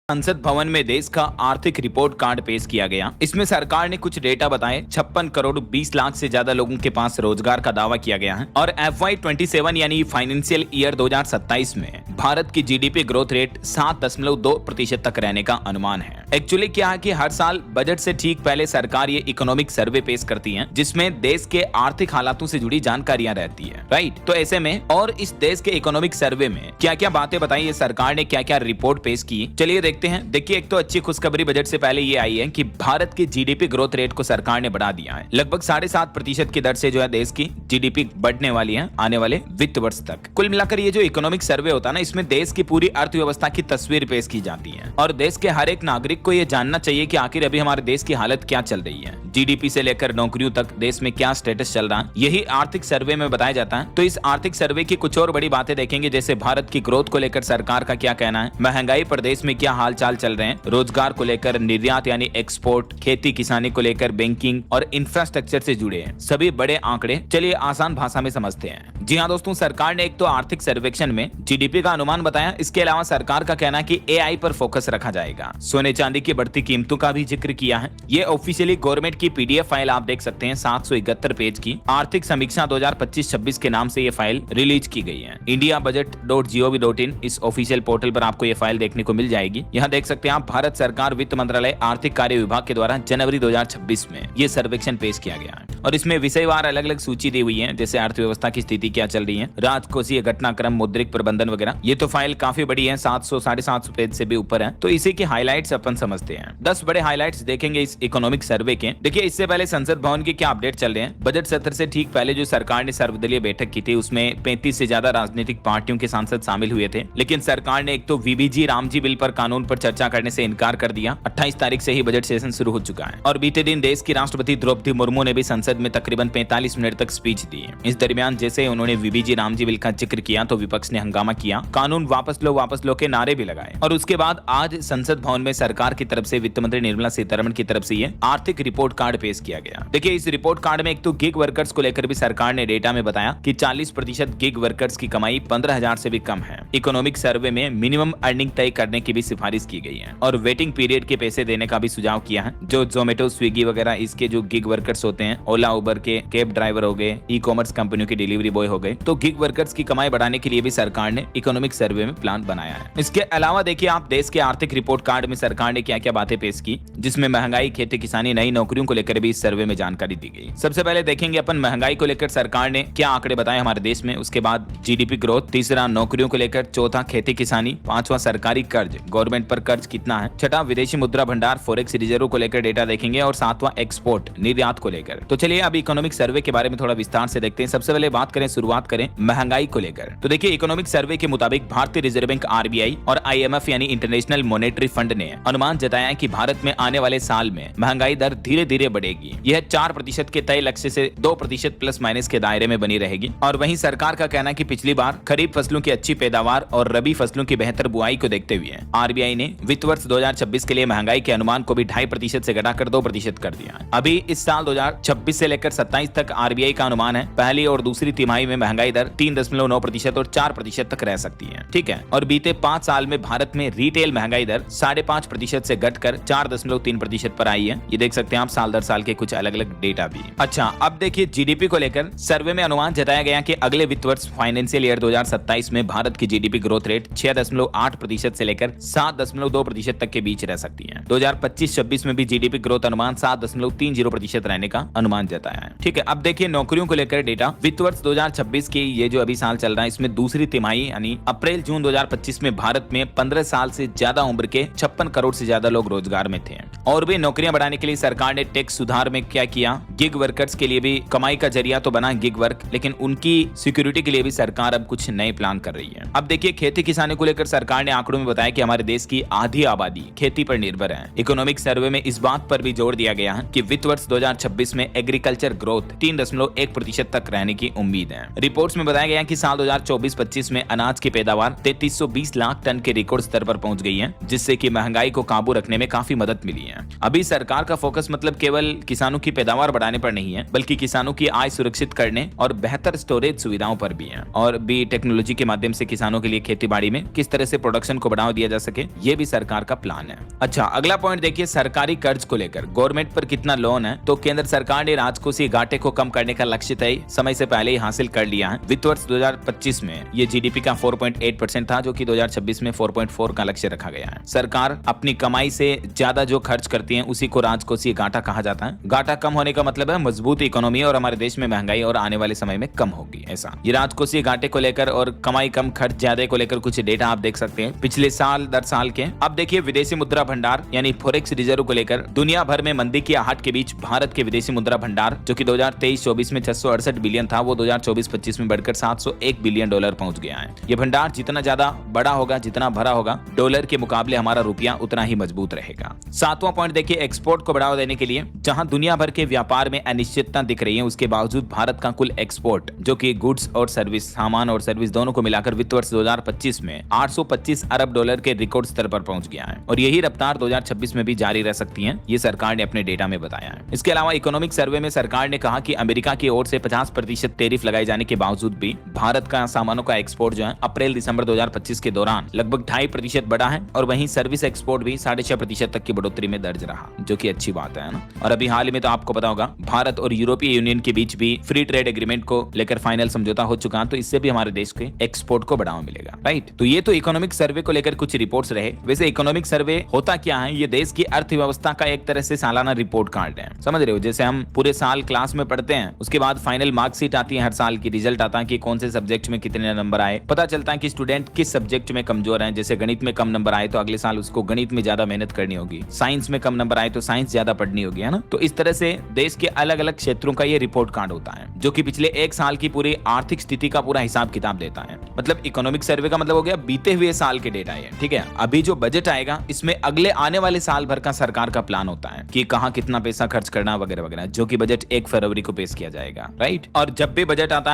संसद भवन में देश का आर्थिक रिपोर्ट कार्ड पेश किया गया। इसमें सरकार ने कुछ डेटा बताए। 56 करोड़ 20 लाख से ज्यादा लोगों के पास रोजगार का दावा किया गया है और FY27 यानी फाइनेंशियल ईयर 2027 में भारत की जीडीपी ग्रोथ रेट 7.2% तक रहने का अनुमान है। एक्चुअली क्या है कि हर साल बजट से ठीक पहले सरकार ये इकोनॉमिक सर्वे पेश करती है, जिसमें देश के आर्थिक हालातों से जुड़ी जानकारियां रहती है, राइट। तो ऐसे में और इस देश के इकोनॉमिक सर्वे में क्या क्या बातें बताई है सरकार ने, क्या क्या रिपोर्ट पेश की, चलिए देखते हैं। देखिए, एक तो अच्छी खुशखबरी बजट से पहले ये आई है कि भारत की जीडीपी ग्रोथ रेट को सरकार ने बढ़ा दिया है। लगभग 7.5% की दर से जो है देश की जीडीपी बढ़ने वाली है आने वाले वित्त वर्ष तक। कुल मिलाकर ये जो इकोनॉमिक सर्वे होता है ना, इसमें देश की पूरी अर्थव्यवस्था की तस्वीर पेश की जाती है और देश के हर एक नागरिक को ये जानना चाहिए कि आखिर अभी हमारे देश की हालत क्या चल रही है, जीडीपी से लेकर नौकरियों तक देश में क्या स्टेटस चल रहा है, यही आर्थिक सर्वे में बताया जाता है। तो इस आर्थिक सर्वे की कुछ और बड़ी बातें देखेंगे, जैसे भारत की ग्रोथ को लेकर सरकार का क्या कहना है, महंगाई पर देश में क्या हाल चाल चल रहे हैं, रोजगार को लेकर, निर्यात यानी एक्सपोर्ट, खेती किसानी को लेकर, बैंकिंग और इंफ्रास्ट्रक्चर से जुड़े हैं सभी बड़े आंकड़े। चलिए आसान भाषा में समझते हैं। जी हाँ दोस्तों, सरकार ने एक तो आर्थिक सर्वेक्षण में जीडीपी का अनुमान बताया। इसके अलावा सरकार का कहना है कि एआई पर फोकस रखा जाएगा। सोने चांदी की बढ़ती कीमतों का भी जिक्र किया है। ये ऑफिशियली गवर्नमेंट की पीडीएफ फाइल आप देख सकते हैं, 771 पेज की आर्थिक समीक्षा 2025-26 के नाम से ये फाइल रिलीज की गई है। indiabudget.gov.in इस ऑफिशियल पोर्टल पर आपको ये फाइल देखने को मिल जाएगी। यहाँ देख सकते हैं आप, भारत सरकार वित्त मंत्रालय आर्थिक कार्य विभाग के द्वारा जनवरी 2026 में ये सर्वेक्षण पेश किया गया है और इसमें विषयवार अलग अलग सूची दी हुई है, जैसे अर्थव्यवस्था की स्थिति क्या चल रही है, राजकोषीय घटनाक्रम, मौद्रिक प्रबंधन वगैरह। ये तो फाइल काफी बड़ी है, 700-750 पेज से भी ऊपर है। तो इसी के हाइलाइट्स अपन समझते हैं। 10 बड़े हाइलाइट्स देखेंगे इस इकोनॉमिक सर्वे के। देखिए, इससे पहले संसद भवन के क्या अपडेट चल रहे हैं। बजट सत्र से ठीक पहले जो सरकार ने सर्वदलीय बैठक की थी, उसमें 35 से ज्यादा राजनीतिक पार्टियों के सांसद शामिल हुए थे, लेकिन सरकार ने एक तो वीबीजी रामजी बिल पर कानून पर चर्चा करने से इनकार कर दिया। 28 तारीख से ही बजट सेशन शुरू हो चुका है और बीते दिन देश की राष्ट्रपति द्रौपदी मुर्मू ने भी संसद में तकरीबन 45 मिनट तक स्पीच दी। इस दरमियान जैसे उन्होंने वीबीजी रामजी बिल का जिक्र किया तो विपक्ष ने हंगामा किया, कानून वापस लो के नारे भी लगाए। और उसके बाद आज संसद भवन में सरकार की तरफ से वित्त मंत्री निर्मला सीतारमण की तरफ से ये आर्थिक रिपोर्ट कार्ड पेश किया गया। देखिए, इस रिपोर्ट कार्ड में एक तो गिग वर्कर्स को लेकर भी सरकार ने डेटा में बताया कि 40% गिग वर्कर्स की कमाई 15,000 से भी कम है। इकोनॉमिक सर्वे में मिनिमम अर्निंग तय करने की भी सिफारिश की गई है और वेटिंग पीरियड के पैसे देने का भी सुझाव किया है। जो जोमेटो, स्विगी वगैरह इसके जो गिग वर्कर्स होते हैं, ओला उबर के कैब ड्राइवर हो गए, ई कॉमर्स कंपनियों के डिलीवरी बॉय हो गए, तो गिग वर्कर्स की कमाई बढ़ाने के लिए भी सरकार ने इकोनॉमिक सर्वे में प्लान बनाया है। इसके अलावा देखिए आप, देश के आर्थिक रिपोर्ट कार्ड में सरकार ने क्या क्या बातें पेश की, जिसमें महंगाई, खेती किसानी, नई नौकरियों को लेकर भी इस सर्वे में जानकारी दी गई। सबसे पहले देखेंगे अपन महंगाई को लेकर सरकार ने क्या आंकड़े बताए हमारे देश में, उसके बाद जीडीपी ग्रोथ, तीसरा नौकरियों को लेकर, चौथा खेती किसानी, पांचवा सरकारी कर्ज, गवर्नमेंट पर कर्ज कितना है, छठा विदेशी मुद्रा भंडार फॉरेक्स रिजर्व को लेकर डेटा देखेंगे और सातवां एक्सपोर्ट निर्यात को लेकर। तो चलिए अब इकोनॉमिक सर्वे के बारे में थोड़ा विस्तार से देखते हैं। सबसे पहले शुरुआत करें महंगाई को लेकर। तो देखिए, इकोनॉमिक सर्वे के मुताबिक भारतीय रिजर्व बैंक आरबीआई और आईएमएफ यानी इंटरनेशनल मॉनेटरी फंड ने अनुमान जताया है कि भारत में आने वाले साल में महंगाई दर धीरे धीरे बढ़ेगी। यह 4% के तय लक्ष्य से 2% प्लस माइनस के दायरे में बनी रहेगी। और वहीं सरकार का कहना है कि पिछली बार खरीफ फसलों की अच्छी पैदावार और रबी फसलों की बेहतर बुआई को देखते हुए आरबीआई ने वित्त वर्ष 2026 के लिए महंगाई के अनुमान को भी 2.5% से घटाकर 2% कर दिया। अभी इस साल 2026 से लेकर 27 तक आरबीआई का अनुमान है पहली और दूसरी तिमाही में महंगाई दर 3.9% और 4% तक रह सकती है, ठीक है। और बीते 5 साल में भारत में रिटेल महंगाई दर 5.5% से घटकर 4.3% पर आई है। ये देख सकते हैं आप, साल दर साल के कुछ अलग अलग डेटा भी। अच्छा, अब देखिए जीडीपी को लेकर सर्वे में अनुमान जताया गया कि अगले वित्त वर्ष फाइनेंशियल ईयर 2027 में भारत की जीडीपी ग्रोथ रेट 6.8% से लेकर 7.2% तक के बीच रह सकती है। 2025-26 में भी जीडीपी ग्रोथ अनुमान 7.30% रहने का अनुमान जताया है, ठीक है। अब देखिए नौकरियों को लेकर डेटा, वित्त वर्ष 2026 की ये जो अभी साल चल रहा है, इसमें दूसरी तिमाही यानी अप्रैल जून 2025 में भारत में 15 साल से ज्यादा उम्र के 56 करोड़ से ज्यादा लोग रोजगार में थे। और भी नौकरियां बढ़ाने के लिए सरकार ने टैक्स सुधार में क्या किया, गिग वर्कर्स के लिए भी कमाई का जरिया तो बना गिग वर्क, लेकिन उनकी सिक्योरिटी के लिए भी सरकार अब कुछ नए प्लान कर रही है। अब देखिए खेती किसानी को लेकर सरकार ने आंकड़ों में बताया कि हमारे देश की आधी आबादी खेती पर निर्भर है। इकोनॉमिक सर्वे में इस बात पर भी जोर दिया गया है कि वित्त वर्ष 2026 में एग्री एग्रीकल्चर ग्रोथ 3.1% तक रहने की उम्मीद है। रिपोर्ट्स में बताया गया कि साल 2024-25 में अनाज की पैदावार 3320 लाख टन के रिकॉर्ड स्तर पर पहुंच गई है, जिससे कि महंगाई को काबू रखने में काफी मदद मिली है। अभी सरकार का फोकस मतलब केवल किसानों की पैदावार बढ़ाने पर नहीं है, बल्कि किसानों की आय सुरक्षित करने और बेहतर स्टोरेज सुविधाओं पर भी है। और भी टेक्नोलॉजी के माध्यम से किसानों के लिए खेती बाड़ी में किस तरह से प्रोडक्शन को बढ़ावा दिया जा सके, ये भी सरकार का प्लान है। अच्छा, अगला पॉइंट देखिए, सरकारी कर्ज को लेकर गवर्नमेंट पर कितना लोन है। तो केंद्र सरकार ने राजकोषीय घाटे को कम करने का लक्ष्य तय समय से पहले ही हासिल कर लिया है। वित्त वर्ष 2025 में ये जीडीपी का 4.8% था, जो कि 2026 में 4.4 का लक्ष्य रखा गया है। सरकार अपनी कमाई से ज्यादा जो खर्च करती है उसी को राजकोषीय घाटा कहा जाता है। घाटा कम होने का मतलब है मजबूत इकोनॉमी और हमारे देश में महंगाई और आने वाले समय में कम होगी। ऐसा ये राजकोषीय घाटे को लेकर और कमाई कम खर्च ज्यादा को लेकर कुछ डेटा आप देख सकते हैं पिछले साल दर साल के। अब देखिए, विदेशी मुद्रा भंडार यानी फॉरेक्स रिजर्व को लेकर दुनिया भर में मंदी की आहट के बीच भारत के विदेशी मुद्रा भंडार, जो कि 2023-24 में 668 बिलियन था, वो 2024-25 में बढ़कर 701 बिलियन डॉलर पहुंच गया है। ये भंडार जितना ज्यादा बड़ा होगा, जितना भरा होगा, डॉलर के मुकाबले हमारा रुपया उतना ही मजबूत रहेगा। सातवां पॉइंट देखिए, एक्सपोर्ट को बढ़ावा देने के लिए जहां दुनिया भर के व्यापार में अनिश्चितता दिख रही है, उसके बावजूद भारत का कुल एक्सपोर्ट, जो कि गुड्स और सर्विस, सामान और सर्विस दोनों को मिलाकर वित्त वर्ष 2025 में 825 अरब डॉलर के रिकॉर्ड स्तर पर पहुंच गया है। और यही रफ्तार 2026 में भी जारी रह सकती है, ये सरकार ने अपने डेटा में बताया है। इसके अलावा इकोनॉमिक सर्वे में सरकार ने कहा कि अमेरिका की ओर से 50% टैरिफ लगाए जाने के बावजूद भी भारत का सामानों का एक्सपोर्ट जो है अप्रैल-दिसंबर 2025 के दौरान लगभग 2.5% बढ़ा है, और वहीं सर्विस एक्सपोर्ट भी 6.5% तक की बढ़ोतरी में दर्ज रहा, जो कि अच्छी बात है ना। और अभी हाल ही में तो आपको पता होगा, भारत और यूरोपीय यूनियन के बीच भी फ्री ट्रेड एग्रीमेंट को लेकर फाइनल समझौता हो चुका है, तो इससे भी हमारे देश के एक्सपोर्ट को बढ़ावा मिलेगा, राइट। तो ये तो इकोनॉमिक सर्वे को लेकर कुछ रिपोर्ट्स रहे। वैसे इकोनॉमिक सर्वे होता क्या है? ये देश की अर्थव्यवस्था का एक तरह से सालाना रिपोर्ट कार्ड है, समझ रहे हो। जैसे हम पूरे साल क्लास में पढ़ते हैं, उसके बाद फाइनल मार्कशीट आती है, हर साल की रिजल्ट आता है कि कौन से सब्जेक्ट में कितने नंबर आए, पता चलता है कि स्टूडेंट किस सब्जेक्ट में कमजोर है। जैसे गणित में कम नंबर आए तो अगले साल उसको गणित में ज्यादा मेहनत करनी होगी, साइंस में कम नंबर आए तो साइंस ज्यादा पढ़नी होगी, है ना। तो इस तरह से देश के अलग अलग क्षेत्रों का ये रिपोर्ट कार्ड होता है, जो कि पिछले एक साल की पूरी आर्थिक स्थिति का पूरा हिसाब किताब देता है। मतलब इकोनॉमिक सर्वे का मतलब हो गया बीते हुए साल के डेटा है, ठीक है। अभी जो बजट आएगा, इसमें अगले आने वाले साल भर का सरकार का प्लान होता है कि कहां कितना पैसा खर्च करना वगैरह वगैरह, जो कि बजट 1 फरवरी को पेश किया जाएगा, राइट। और जब भी बजट आता है